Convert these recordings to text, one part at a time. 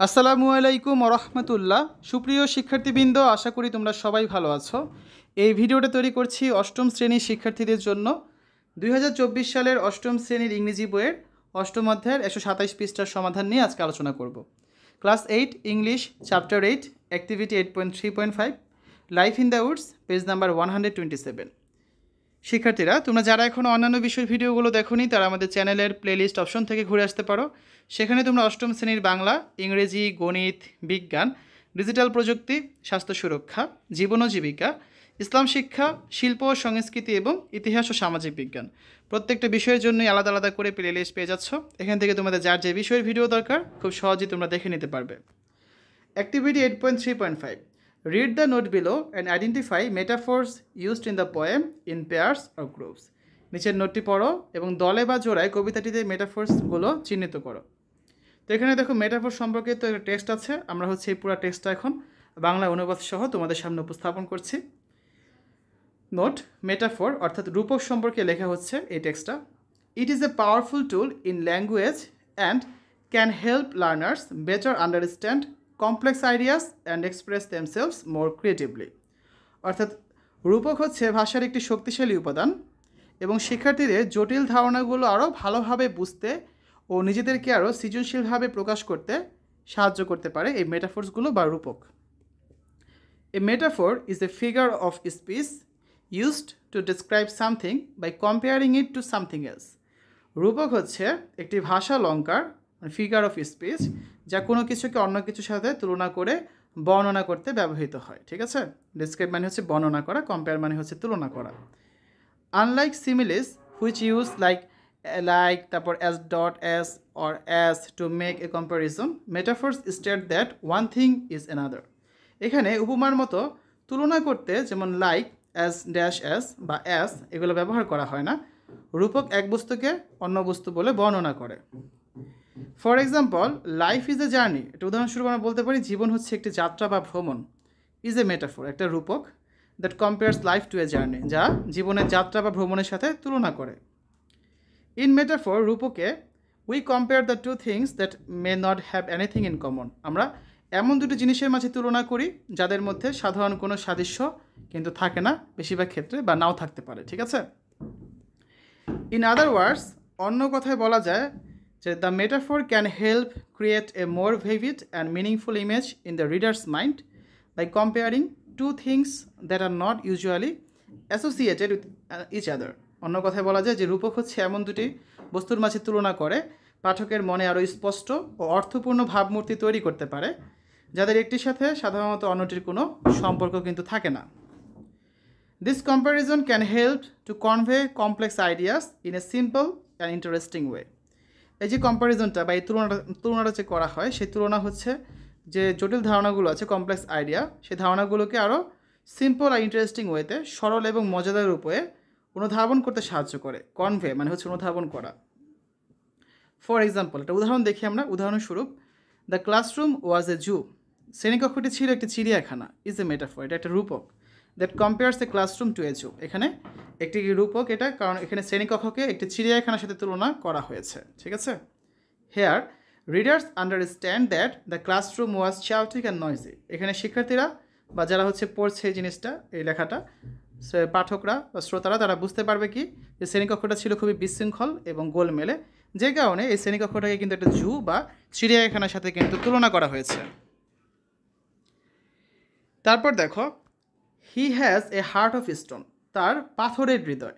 আসসালামু আলাইকুম রহমতুল্লাহ। সুপ্রিয় শিক্ষার্থীবৃন্দ, আশা করি তোমরা সবাই ভালো আছো। এই ভিডিওটা তৈরি করছি অষ্টম শ্রেণীর শিক্ষার্থীদের জন্য। 2024 সালের অষ্টম শ্রেণীর ইংরেজি বইয়ের অষ্টম অধ্যায়ের 127 পৃষ্ঠার সমাধান নিয়ে আজকে আলোচনা করব। Class 8 English chapter 8 activity 8.3.5 life in the Woods, page number 127। শিক্ষার্থীরা, তোমরা যারা এখনও অন্যান্য বিষয়ের ভিডিওগুলো দেখোনি তারা আমাদের চ্যানেলের প্লেলিস্ট অপশন থেকে ঘুরে আসতে পারো। সেখানে তোমরা অষ্টম শ্রেণীর বাংলা, ইংরেজি, গণিত, বিজ্ঞান, ডিজিটাল প্রযুক্তি, স্বাস্থ্য সুরক্ষা, জীবন ও জীবিকা, ইসলাম শিক্ষা, শিল্প ও সংস্কৃতি এবং ইতিহাস ও সামাজিক বিজ্ঞান প্রত্যেকটা বিষয়ের জন্যই আলাদা আলাদা করে প্লেলিস্ট পেয়ে যাচ্ছ। এখান থেকে তোমাদের যার যে বিষয়ের ভিডিও দরকার খুব সহজেই তোমরা দেখে নিতে পারবে। Activity 8.3.5. Read the note below and identify metaphors used in the poem in pairs or groups. নিচের নোটটি পড়ো এবং দলে বা জোড়ায় কবিতাটিতে মেটাফোর্সগুলো চিহ্নিত করো। তো এখানে দেখো মেটাফোর সম্পর্কে তো একটা টেক্সট আছে। আমরা এই পুরো টেক্সটটা এখন বাংলা অনুবাদ সহ তোমাদের সামনে উপস্থাপন করছি। নোট, মেটাফোর অর্থাৎ রূপক সম্পর্কে লেখা হচ্ছে এই টেক্সটটা। It is a powerful tool in language and can help learners better understand complex ideas and express themselves more creatively. অর্থাৎ রূপক হচ্ছে ভাষার একটি শক্তিশালী উপাদান এবং শিক্ষার্থীদের জটিল ধারণাগুলো আরও ভালোভাবে বুঝতে ও নিজেদেরকে আরও সৃজনশীলভাবে প্রকাশ করতে সাহায্য করতে পারে এই মেটাফোর্সগুলো বা রূপক। A metaphor is a figure of speech used to describe something by comparing it to something else. রূপক হচ্ছে একটি ভাষা অলংকার, ফিগার অফ স্পিচ, যা কোনো কিছুকে অন্য কিছুর সাথে তুলনা করে বর্ণনা করতে ব্যবহৃত হয়। ঠিক আছে, ডিসক্রাইব মানে হচ্ছে বর্ণনা করা, কম্পেয়ার মানে হচ্ছে তুলনা করা। Unlike similes which use like তারপর as dot as or as to make a comparison, metaphors state that one thing is another. এখানে উপমার মতো তুলনা করতে যেমন লাইক, অ্যাজ ড্যাশ অ্যাজ বা অ্যাজ এগুলো ব্যবহার করা হয় না। রূপক এক বস্তুকে অন্য বস্তু বলে বর্ণনা করে। For example, life is a journey, এটা উদাহরণস্বরূপ আমরা বলতে পারি জীবন হচ্ছে একটি যাত্রা বা ভ্রমণ। ইজ এ মেটাফোর একটা রূপক that compares life to a journey, যা জীবনের যাত্রা বা ভ্রমণের সাথে তুলনা করে। ইন মেটাফোর রূপকে we compare the two things that may not have anything in common, আমরা এমন দুটি জিনিসের মাঝে তুলনা করি যাদের মধ্যে সাধারণ কোনো সাদৃশ্য কিন্তু থাকে না বেশিরভাগ ক্ষেত্রে, বা নাও থাকতে পারে। ঠিক আছে, ইন আদার ওয়ার্ডস অন্য কথায় বলা যায় যে the metaphor can help create a more vivid and meaningful image in the readers mind by comparing two things that are not usually associated with each other. অন্য কথায় বলা যায় যে রূপক হচ্ছে এমন দুটি বস্তুর মাঝে তুলনা করে পাঠকের মনে আরও স্পষ্ট ও অর্থপূর্ণ ভাবমূর্তি তৈরি করতে পারে, যাদের একটির সাথে সাধারণত অন্যটির কোনো সম্পর্ক কিন্তু থাকে না। This comparison can help to convey complex ideas in a simple and interesting way. এই যে কম্প্যারিজনটা বা এই তুলনাটা যে করা হয়, সেই তুলনা হচ্ছে যে জটিল ধারণাগুলো আছে, কমপ্লেক্স আইডিয়া, সেই ধারণাগুলোকে আরও সিম্পল আর ইন্টারেস্টিং ওয়েতে সরল এবং মজাদার রূপে অনুধাবন করতে সাহায্য করে। কনভে মানে হচ্ছে অনুধাবন করা। ফর এক্সাম্পল, একটা উদাহরণ দেখি আমরা। উদাহরণস্বরূপ, দ্য ক্লাসরুম ওয়াজ এ জু, শ্রেণীকক্ষটি ছিল একটি চিড়িয়াখানা। ইজ এ মেটাফোর, এটা একটা রূপক that compares a classroom to a zoo. এখানে একটি রূপক এটা, কারণ এখানে শ্রেণীকক্ষকে একটি চিড়িয়াখানার সাথে তুলনা করা হয়েছে। ঠিক আছে, here readers understand that the classroom was chaotic and noisy. এখানে শিক্ষার্থীরা বা যারা পড়ছে এই জিনিসটা, এই লেখাটা, পাঠকরা বা শ্রোতারা তারা বুঝতে পারবে কি যে শ্রেণীকক্ষটা ছিল খুবই বিশৃঙ্খল এবং গোলমেলে, যে কারণে এই শ্রেণীকক্ষটাকে কিন্তু একটা জু বা চিড়িয়াখানার সাথে কিন্তু তুলনা করা হয়েছে। তারপর দেখো, he has a heart of stone, তার পাথরের হৃদয়।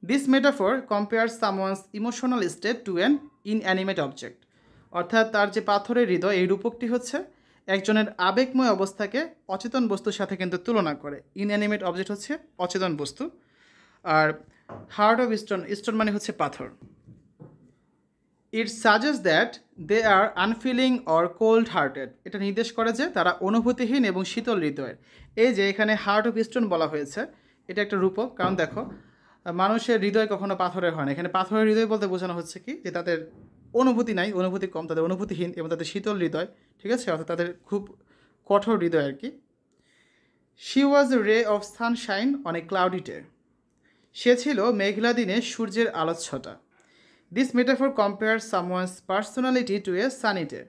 This metaphor compare someone's emotional state to an inanimate object. অর্থাৎ তার যে পাথরের হৃদয়, এই রূপকটি হচ্ছে একজনের আবেগময় অবস্থাকে অচেতন বস্তুর সাথে কিন্তু তুলনা করে। ইনঅ্যানিমেট অবজেক্ট হচ্ছে অচেতন বস্তু, আর হার্ট অফ স্টোন, স্টোন মানে হচ্ছে পাথর। It suggest that they are unfeeling or cold hearted, এটা নির্দেশ করে যে তারা অনুভূতিহীন এবং শীতল হৃদয়ের। এই যে এখানে হার্ট অফ স্টোন বলা হয়েছে, এটা একটা রূপক, কারণ দেখো মানুষের হৃদয় কখনো পাথরের হয় না। এখানে পাথরের হৃদয় বলতে বোঝানো হচ্ছে কি যে তাদের অনুভূতি নাই, অনুভূতি কম, তাদের অনুভূতিহীন এবং তাদের শীতল হৃদয়। ঠিক আছে, অর্থাৎ তাদের খুব কঠোর হৃদয় আর কি। She was a ray of sunshine on a cloudy day, সে ছিল মেঘলা দিনে সূর্যের আলোচ্ছটা। This metaphor compare someone's personality to a sunny day,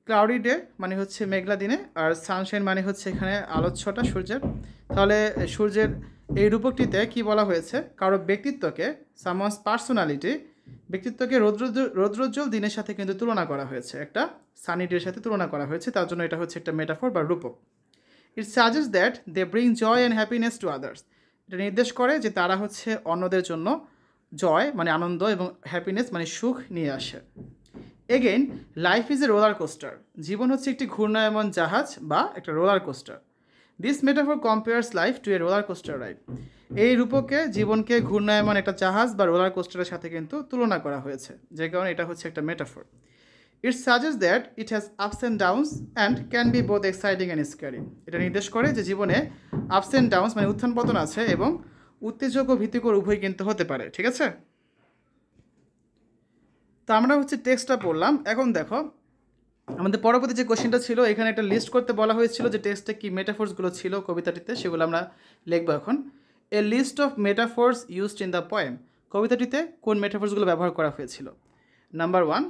cloudy day মানে হচ্ছে মেঘলা দিনে, আর সানশাইন মানে হচ্ছে এখানে আলোচ্ছটা সূর্যের। তাহলে সূর্যের এই রূপকটিতে কি বলা হয়েছে, কারো ব্যক্তিত্বকে, সামওয়ানস পার্সোনালিটি, ব্যক্তিত্বকে রৌদ্রোজ্জ্বল দিনের সাথে কিন্তু তুলনা করা হয়েছে, একটা সানি ডের সাথে তুলনা করা হয়েছে, তার জন্য এটা হচ্ছে একটা মেটাফর বা রূপক। It suggest that they bring joy and happiness to others. এটা নির্দেশ করে যে তারা হচ্ছে অন্যদের জন্য জয় মানে আনন্দ এবং হ্যাপিনেস মানে সুখ নিয়ে আসে। Again, life is a roller coaster. জীবন হচ্ছে একটি ঘূর্ণায়মান জাহাজ বা একটা roller coaster. This metaphor compares life to a roller coaster ride. এই রূপকে জীবনকে ঘূর্ণায়মান একটা জাহাজ বা রোলার কোস্টারের সাথে কিন্তু তুলনা করা হয়েছে, যে কারণে এটা হচ্ছে একটা metaphor. It suggest that it has ups and downs and can be both exciting and scary. এটা নির্দেশ করে যে জীবনে আপস অ্যান্ড ডাউনস মানে উত্থান পতন আছে এবং উত্তেজক ও ভীতিকর উভয় কিন্তু হতে পারে। ঠিক আছে, তো আমরা হচ্ছে টেক্সটটা পড়লাম। এখন দেখো আমাদের পরবর্তী যে কোশ্চেনটা ছিল, এখানে একটা লিস্ট করতে বলা হয়েছিল যে টেক্সটে কী মেটাফোর্সগুলো ছিল কবিতাটিতে, সেগুলো আমরা লিখবো এখন। A list of metaphors used in the poem. কবিতাটিতে কোন মেটাফোর্সগুলো ব্যবহার করা হয়েছিল? Number 1,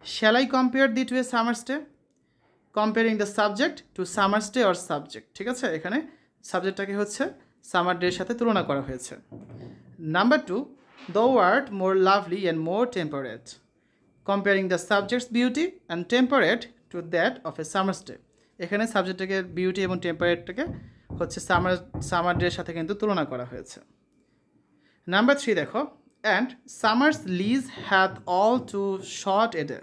shall I compare thee to a summer's day. Comparing the subject to summer's day or subject. ঠিক আছে, এখানে সাবজেক্টটাকে হচ্ছে সামার ডের সাথে তুলনা করা হয়েছে। Number 2, thou art more lovely and more temperate. Comparing the subject's beauty and temperate to that of a summer's day. এখানে সাবজেক্টটাকে বিউটি এবং টেম্পারেটটাকে হচ্ছে সামার ডের সাথে কিন্তু তুলনা করা হয়েছে। নাম্বার 3 দেখো, and summer's lease hath all too short a day.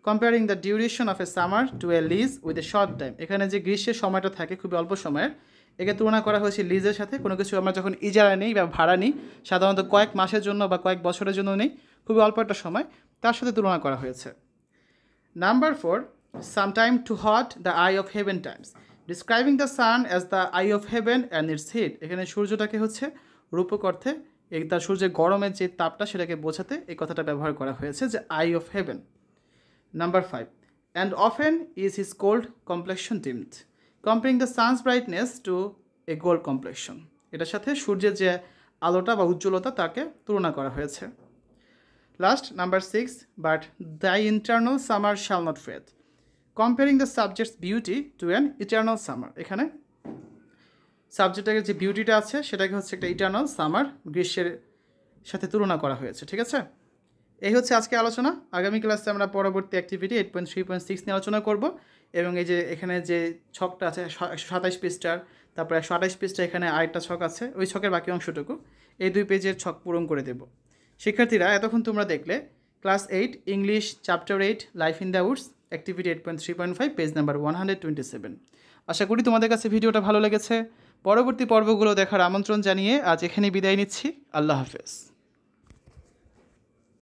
Comparing the duration of a summer to a lease with a short time. এখানে যে গ্রীষ্মের সময়টা থাকে খুবই অল্প সময়ের, একে তুলনা করা হয়েছে লিজের সাথে। কোনো কিছু আমরা যখন ইজারা নিই বা ভাড়া নিই, সাধারণত কয়েক মাসের জন্য বা কয়েক বছরের জন্য নেই, খুবই অল্প একটা সময়, তার সাথে তুলনা করা হয়েছে। Number 4, sometime too hot the eye of heaven times. Describing the sun as the eye of heaven and its heat. এখানে সূর্যটাকে হচ্ছে রূপক অর্থে তার সূর্যের গরমের যে তাপটা সেটাকে বোঝাতে এই কথাটা ব্যবহার করা হয়েছে, যে I of haven. Number 5, and often is his cold complexion dimmed. Comparing the sun's brightness to a gold complexion. এটার সাথে সূর্যের যে আলোটা বা উজ্জ্বলতা তাকে তুলনা করা হয়েছে। Last number 6, but thy internal summer shall not fade. Comparing the subject's beauty to an eternal summer. এখানে সাবজেক্টের যে বিউটিটা আছে সেটাকে হচ্ছে একটা ইটার্নাল সামার, গ্রীষ্মের সাথে তুলনা করা হয়েছে। ঠিক আছে, এই হচ্ছে আজকে আলোচনা। আগামী ক্লাসে আমরা পরবর্তী অ্যাক্টিভিটি 8.3.6 নিয়ে আলোচনা করব। এবং এই যে এখানে যে ছকটা আছে 127 পৃষ্ঠার, তারপরে 128 পৃষ্ঠা এখানে আরেকটা ছক আছে, ওই ছকের বাকি অংশটুকু এই 2 পেজের ছক পূরণ করে দেব। শিক্ষার্থীরা, এতক্ষণ তোমরা দেখলে class 8 English chapter 8 life in the Woods activity 8.3.5 page number 127। আশা করি তোমাদের কাছে ভিডিওটা ভালো লেগেছে। পরবর্তী পর্বগুলো দেখার আমন্ত্রণ জানিয়ে আজ এখানেই বিদায় নিচ্ছি। আল্লাহ হাফেজ।